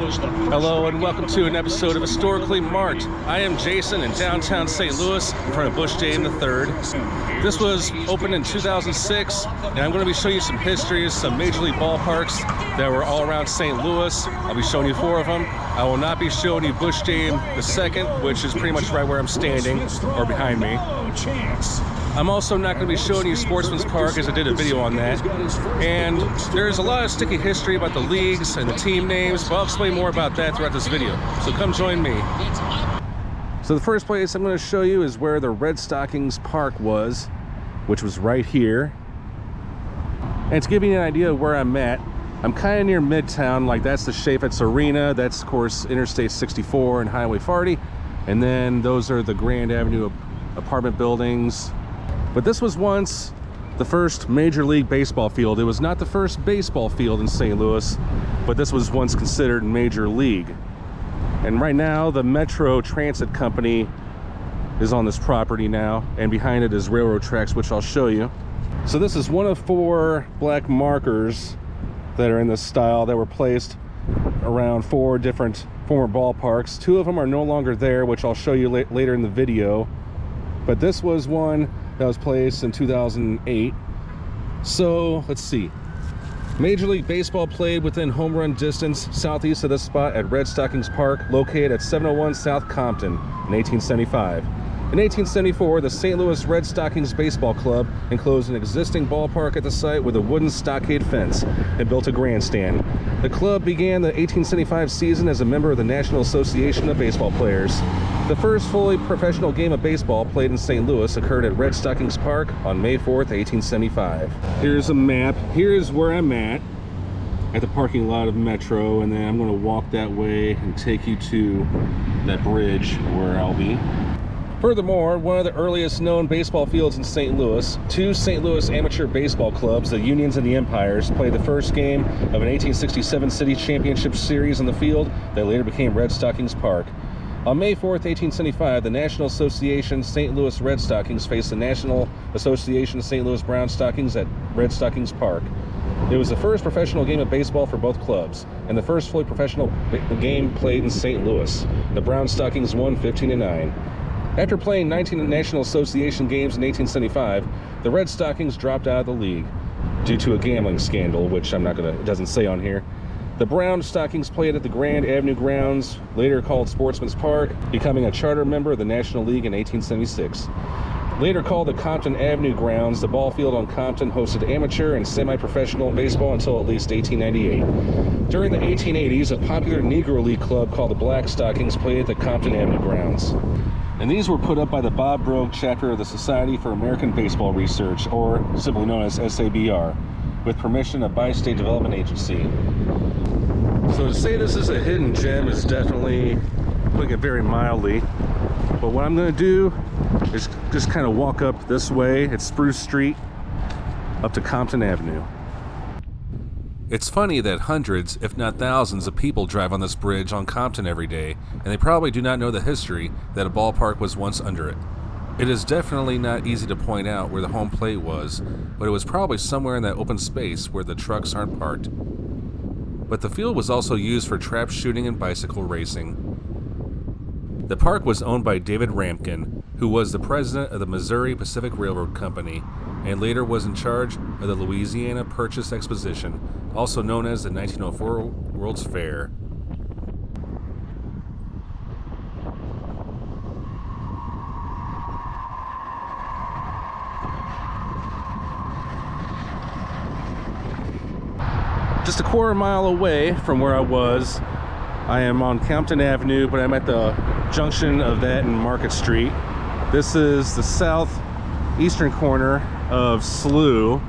Hello and welcome to an episode of Historically Marked. I am Jason in downtown St. Louis in front of Busch Stadium III. This was opened in 2006, and I'm going to be showing you some histories, some Major League ballparks that were all around St. Louis. I'll be showing you 4 of them. I will not be showing you Busch Stadium II, which is pretty much right where I'm standing, or behind me. I'm also not going to be showing you Sportsmans Park, as I did a video on that. And there's a lot of sticky history about the leagues and the team names, but I'll explain more about that throughout this video. So come join me. So the first place I'm going to show you is where the Red Stockings Park was, which was right here. And to give you an idea of where I'm at, I'm kind of near Midtown. Like, that's the Chaffetz Arena. That's, of course, Interstate 64 and Highway 40. And then those are the Grand Avenue apartment buildings. But this was once the first Major League Baseball field. It was not the first baseball field in St. Louis, but this was once considered Major League. And right now, the Metro Transit Company is on this property now, and behind it is railroad tracks, which I'll show you. So this is one of 4 black markers that are in this style that were placed around 4 different former ballparks. 2 of them are no longer there, which I'll show you later in the video. But this was one that was placed in 2008. So let's see. Major League Baseball played within home run distance southeast of this spot at Red Stockings Park, located at 701 South Compton in 1875. In 1874, the St. Louis Red Stockings Baseball Club enclosed an existing ballpark at the site with a wooden stockade fence and built a grandstand. The club began the 1875 season as a member of the National Association of Baseball Players. The first fully professional game of baseball played in St. Louis occurred at Red Stockings Park on May 4th, 1875. Here's a map. Here's where I'm at the parking lot of Metro, and then I'm going to walk that way and take you to that bridge where I'll be. Furthermore, one of the earliest known baseball fields in St. Louis, 2 St. Louis amateur baseball clubs, the Unions and the Empires, played the first game of an 1867 City Championship Series on the field that later became Red Stockings Park. On May 4th, 1875, the National Association St. Louis Red Stockings faced the National Association St. Louis Brown Stockings at Red Stockings Park. It was the first professional game of baseball for both clubs, and the first fully professional game played in St. Louis. The Brown Stockings won 15-9. After playing 19 National Association games in 1875, the Red Stockings dropped out of the league due to a gambling scandal, which it doesn't say on here. The Brown Stockings played at the Grand Avenue grounds, later called Sportsmans Park, becoming a charter member of the National League in 1876. Later called the Compton Avenue grounds, the ball field on Compton hosted amateur and semi-professional baseball until at least 1898. During the 1880s, a popular Negro League club called the Black Stockings played at the Compton Avenue grounds. And these were put up by the Bob Brogue chapter of the Society for American Baseball Research, or simply known as SABR, with permission of Bi-State Development Agency. So to say this is a hidden gem is definitely putting it very mildly. But what I'm going to do is just kind of walk up this way at Spruce Street up to Compton Avenue. It's funny that hundreds, if not thousands, of people drive on this bridge on Compton every day, and they probably do not know the history that a ballpark was once under it. It is definitely not easy to point out where the home plate was, but it was probably somewhere in that open space where the trucks aren't parked. But the field was also used for trap shooting and bicycle racing. The park was owned by David Ramkin, who was the president of the Missouri Pacific Railroad Company, and later was in charge of the Louisiana Purchase Exposition, also known as the 1904 World's Fair. Just a quarter mile away from where I was, I am on Compton Avenue, but I'm at the junction of that and Market Street. This is the southeastern corner of SLU,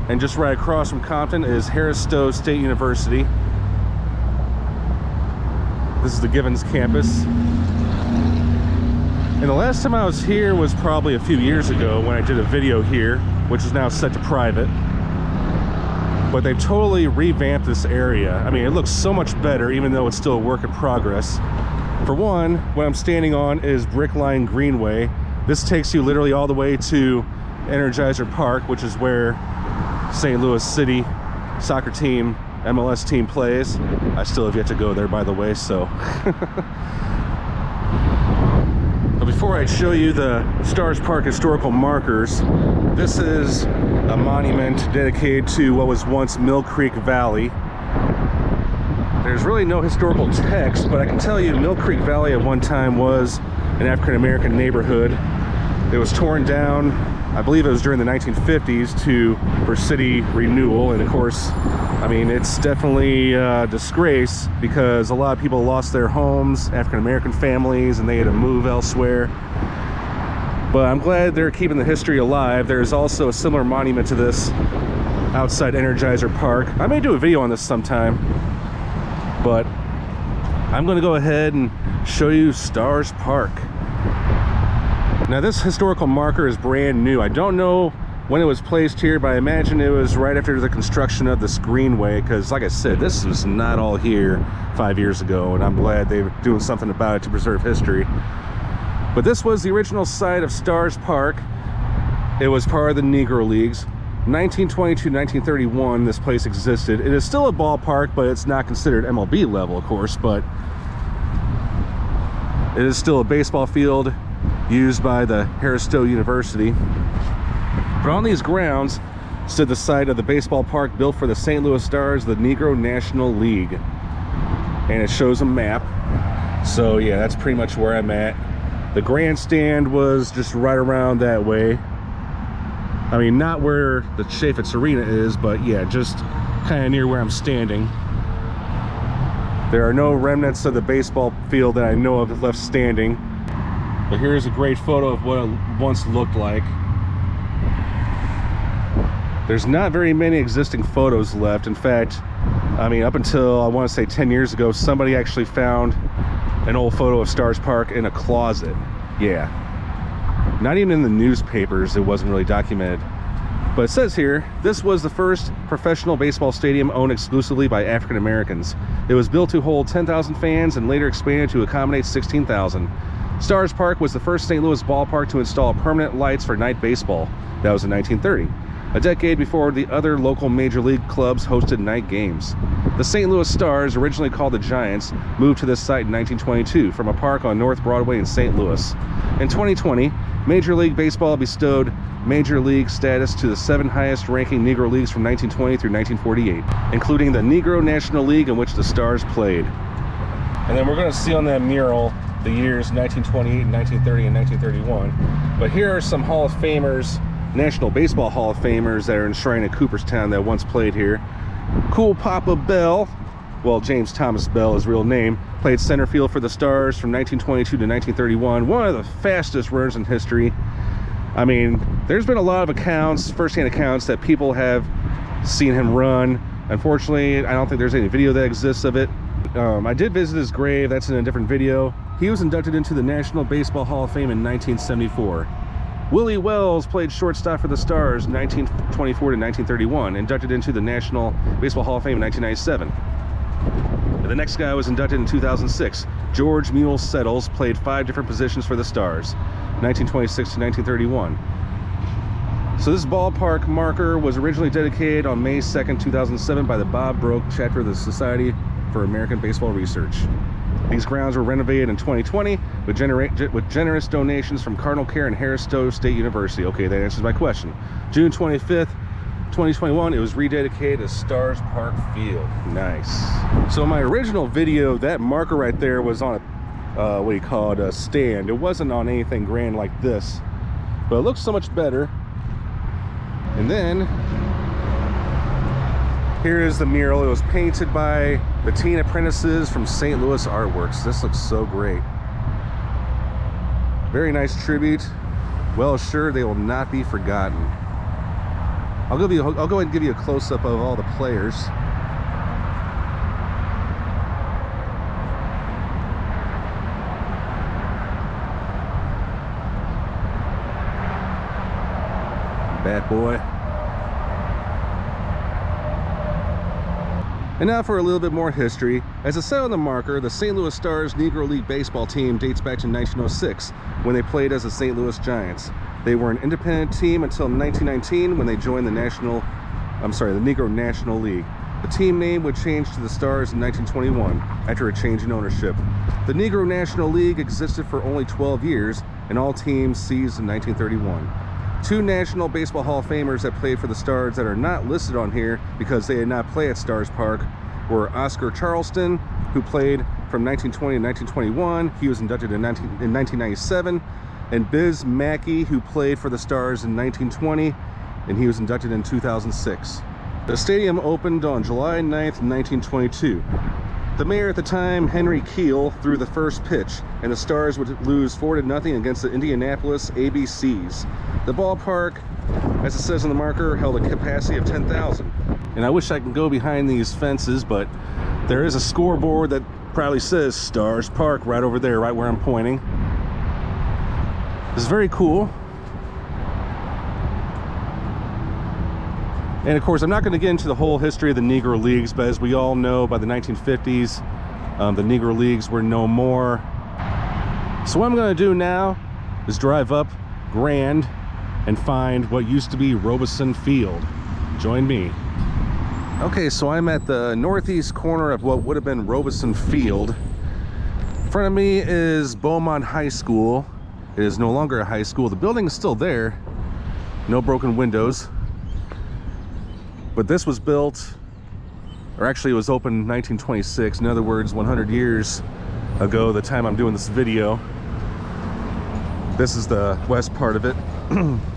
and just right across from Compton is Harris-Stowe State University. This is the Givens campus. And the last time I was here was probably a few years ago when I did a video here, which is now set to private. But they've totally revamped this area. I mean, it looks so much better, even though it's still a work in progress. For one, what I'm standing on is Brickline Greenway. This takes you literally all the way to Energizer Park, which is where St. Louis City soccer team MLS team plays. I still have yet to go there, by the way, so. But before I show you the Stars Park historical markers, this is a monument dedicated to what was once Mill Creek Valley. There's really no historical text, but I can tell you Mill Creek Valley at one time was an African-American neighborhood. It was torn down, I believe it was during the 1950s for city renewal, and of course, I mean, it's definitely a disgrace because a lot of people lost their homes, African-American families, and they had to move elsewhere. But I'm glad they're keeping the history alive. There's also a similar monument to this outside Energizer Park. I may do a video on this sometime, but I'm going to go ahead and show you Stars Park. Now this historical marker is brand new. I don't know when it was placed here, but I imagine it was right after the construction of this greenway, because like I said, this was not all here 5 years ago, and I'm glad they're doing something about it to preserve history. But this was the original site of Stars Park. It was part of the Negro Leagues. 1922 to 1931, this place existed. It is still a ballpark, but it's not considered MLB level, of course, but it is still a baseball field used by the Harris-Stowe University. But on these grounds stood the site of the baseball park built for the St. Louis Stars, the Negro National League. And it shows a map. So yeah, that's pretty much where I'm at. The grandstand was just right around that way. I mean, not where the Chaffetz Arena is, but yeah, just kind of near where I'm standing. There are no remnants of the baseball field that I know of left standing. But here's a great photo of what it once looked like. There's not very many existing photos left. In fact, I mean, up until I want to say 10 years ago, somebody actually found an old photo of Stars Park in a closet. Yeah. Not even in the newspapers, it wasn't really documented. But it says here, this was the first professional baseball stadium owned exclusively by African Americans. It was built to hold 10,000 fans and later expanded to accommodate 16,000. Stars Park was the first St. Louis ballpark to install permanent lights for night baseball. That was in 1930, a decade before the other local major league clubs hosted night games. The St. Louis Stars, originally called the Giants, moved to this site in 1922 from a park on North Broadway in St. Louis. In 2020, Major League Baseball bestowed Major League status to the 7 highest ranking Negro Leagues from 1920 through 1948, including the Negro National League in which the Stars played. And then we're going to see on that mural the years 1928, 1930, and 1931. But here are some Hall of Famers, National Baseball Hall of Famers that are enshrined in Cooperstown that once played here. Cool Papa Bell, well, James Thomas Bell, his real name, played center field for the Stars from 1922 to 1931. One of the fastest runners in history. I mean, there's been a lot of accounts, first-hand accounts, that people have seen him run. Unfortunately, I don't think there's any video that exists of it. I did visit his grave. That's in a different video. He was inducted into the National Baseball Hall of Fame in 1974. Willie Wells played shortstop for the Stars 1924 to 1931, inducted into the National Baseball Hall of Fame in 1997. And the next guy was inducted in 2006. George Mule Settles played 5 different positions for the Stars, 1926 to 1931. So this ballpark marker was originally dedicated on May 2nd, 2007 by the Bob Broke chapter of the Society for American Baseball Research. These grounds were renovated in 2020 with generous donations from Cardinal Care and Harris-Stowe State University. Okay, that answers my question. June 25th, 2021, it was rededicated as Stars Park Field. Nice. So in my original video, that marker right there was on a, what do you call it, a stand. It wasn't on anything grand like this, but it looks so much better. And then here is the mural. It was painted by the teen apprentices from St. Louis Artworks. This looks so great. Very nice tribute. Well assured they will not be forgotten. I'll go ahead and give you a close-up of all the players. Bad boy. And now for a little bit more history. As it said on the marker, the St. Louis Stars Negro League baseball team dates back to 1906 when they played as the St. Louis Giants. They were an independent team until 1919 when they joined the Negro National League. The team name would change to the Stars in 1921 after a change in ownership. The Negro National League existed for only 12 years, and all teams ceased in 1931. Two National Baseball Hall of Famers that played for the Stars that are not listed on here because they did not play at Stars Park were Oscar Charleston, who played from 1920 to 1921. He was inducted in 1997. And Biz Mackey, who played for the Stars in 1920, and he was inducted in 2006. The stadium opened on July 9th, 1922. The mayor at the time, Henry Keel, threw the first pitch, and the Stars would lose 4-0 against the Indianapolis ABCs. The ballpark, as it says on the marker, held a capacity of 10,000. And I wish I could go behind these fences, but there is a scoreboard that proudly says Stars Park right over there, right where I'm pointing. It's very cool. And of course, I'm not going to get into the whole history of the Negro Leagues, but as we all know, by the 1950s, the Negro Leagues were no more. So what I'm going to do now is drive up Grand and find what used to be Robison Field. Join me. Okay, so I'm at the northeast corner of what would have been Robison Field. In front of me is Beaumont High School. It is no longer a high school. The building is still there. No broken windows. But this was built, or actually it was opened in 1926. In other words, 100 years ago, the time I'm doing this video. This is the west part of it.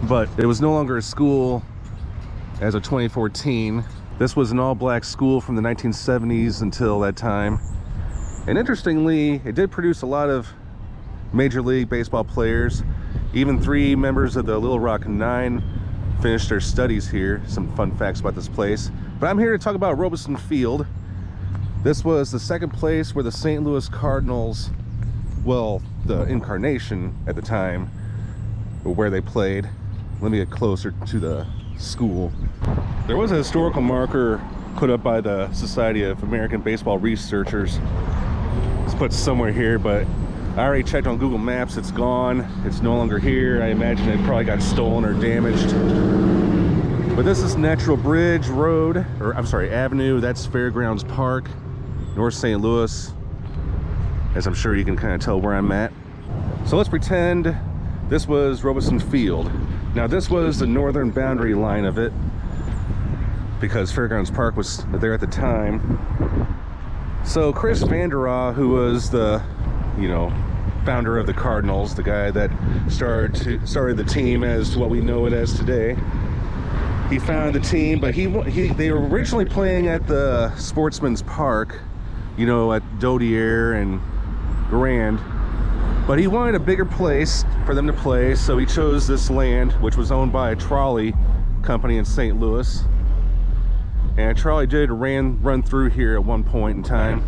But it was no longer a school as of 2014. This was an all-black school from the 1970s until that time. And interestingly, it did produce a lot of Major League Baseball players. Even 3 members of the Little Rock Nine finished their studies here. Some fun facts about this place. But I'm here to talk about Robison Field. This was the second place where the St. Louis Cardinals, well, the incarnation at the time, where they played. Let me get closer to the school. There was a historical marker put up by the Society of American Baseball Researchers. It's put somewhere here, but I already checked on Google Maps. It's gone. It's no longer here. I imagine it probably got stolen or damaged. But this is Natural Bridge Road, or I'm sorry, Avenue. That's Fairgrounds Park, North St. Louis, as I'm sure you can kind of tell where I'm at. So let's pretend this was Robison Field. Now this was the northern boundary line of it, because Fairgrounds Park was there at the time. So Chris Vanderhaeghe, who was the, founder of the Cardinals, the guy that started the team as to what we know it as today. He founded the team, but they were originally playing at the Sportsmans Park, at Dodier and Grand. But he wanted a bigger place for them to play, so he chose this land, which was owned by a trolley company in St. Louis. And a trolley did run through here at one point in time.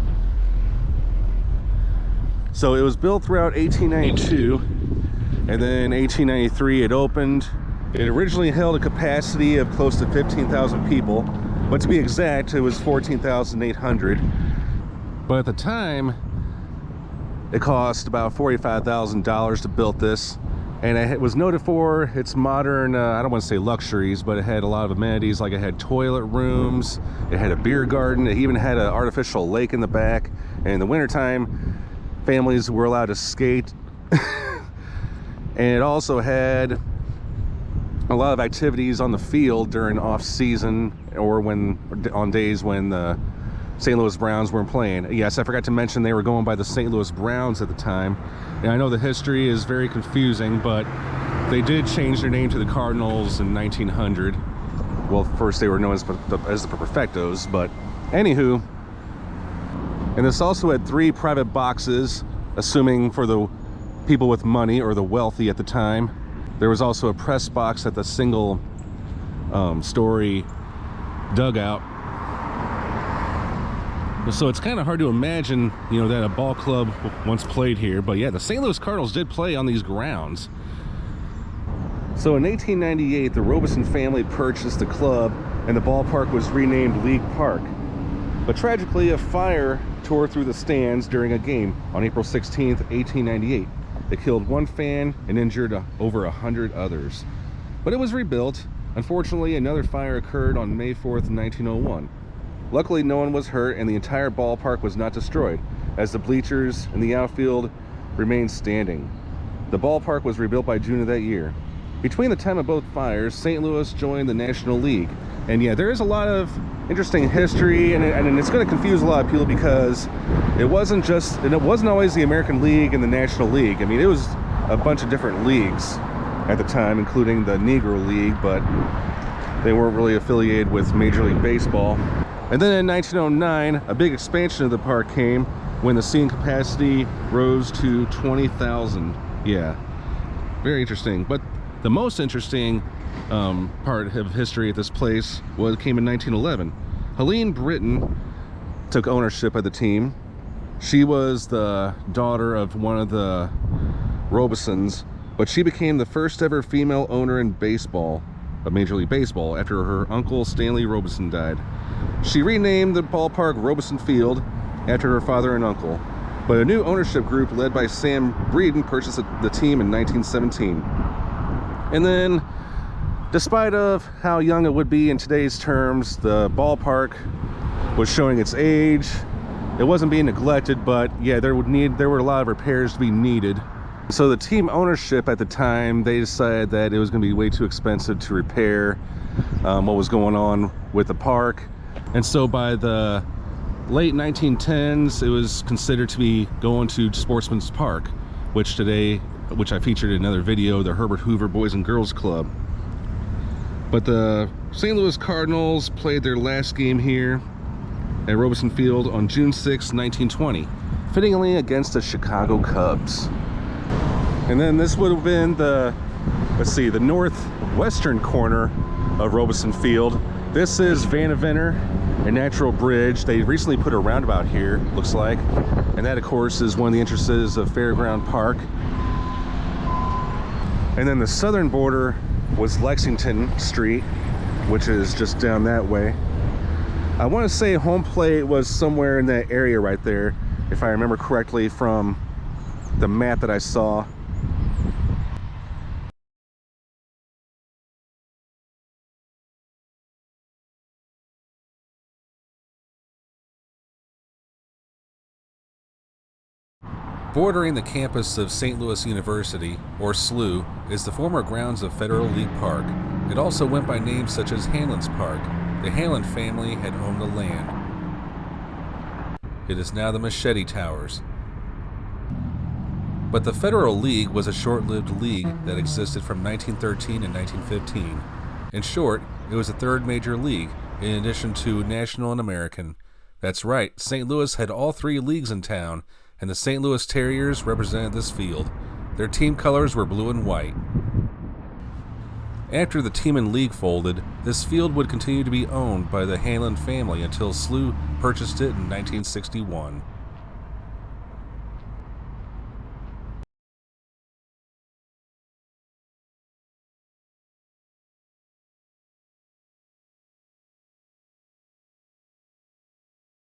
So it was built throughout 1892, and then 1893 it opened. It originally held a capacity of close to 15,000 people, but to be exact, it was 14,800. But at the time, it cost about $45,000 to build this, and it was noted for its modern, I don't want to say luxuries, but it had a lot of amenities. Like it had toilet rooms, it had a beer garden, it even had an artificial lake in the back, and in the wintertime, families were allowed to skate. And it also had a lot of activities on the field during off season, or on days when the St. Louis Browns weren't playing. Yes, I forgot to mention they were going by the St. Louis Browns at the time. And I know the history is very confusing, but they did change their name to the Cardinals in 1900. Well, first they were known as the Perfectos, but anywho. And this also had 3 private boxes, assuming for the people with money or the wealthy at the time. There was also a press box at the single story dugout. So it's kind of hard to imagine, that a ball club once played here. But yeah, the St. Louis Cardinals did play on these grounds. So in 1898, the Robison family purchased the club, and the ballpark was renamed League Park. But tragically, a fire tore through the stands during a game on April 16th, 1898. It killed 1 fan and injured over 100 others. But it was rebuilt. Unfortunately, another fire occurred on May 4th, 1901. Luckily, no one was hurt and the entire ballpark was not destroyed, as the bleachers in the outfield remained standing. The ballpark was rebuilt by June of that year. Between the time of both fires, St. Louis joined the National League. And yeah, there is a lot of interesting history, and it's going to confuse a lot of people because it wasn't always the American League and the National League. I mean, it was a bunch of different leagues at the time, including the Negro League, but they weren't really affiliated with Major League Baseball. And then in 1909, a big expansion of the park came when the seating capacity rose to 20,000. Yeah, very interesting. But the most interesting part of history at this place came in 1911. Helene Britton took ownership of the team. She was the daughter of one of the Robisons, but she became the first ever female owner in baseball, of Major League Baseball, after her uncle Stanley Robison died. She renamed the ballpark Robison Field after her father and uncle, but a new ownership group led by Sam Breeden purchased the team in 1917. And then, despite of how young it would be in today's terms, the ballpark was showing its age. It wasn't being neglected, but yeah, there were a lot of repairs to be needed. So the team ownership at the time, they decided that it was going to be way too expensive to repair what was going on with the park. And so by the late 1910s, it was considered to be going to Sportsmans Park, which I featured in another video, the Herbert Hoover Boys and Girls Club. But the St. Louis Cardinals played their last game here at Robison Field on June 6, 1920, fittingly against the Chicago Cubs. And then this would have been the northwestern corner of Robison Field. This is Vanaventer, a natural bridge. They recently put a roundabout here, looks like. And that, of course, is one of the entrances of Fairground Park. And then the southern border was Lexington Street, which is just down that way. I want to say home plate was somewhere in that area right there, if I remember correctly from the map that I saw. Bordering the campus of St. Louis University, or SLU, is the former grounds of Federal League Park. It also went by names such as Handlan's Park. The Handlan family had owned the land. It is now the Machete Towers. But the Federal League was a short-lived league that existed from 1913 and 1915. In short, it was the third major league, in addition to National and American. That's right, St. Louis had all three leagues in town, and the St. Louis Terriers represented this field. Their team colors were blue and white. After the team and league folded, this field would continue to be owned by the Handlan family until SLU purchased it in 1961.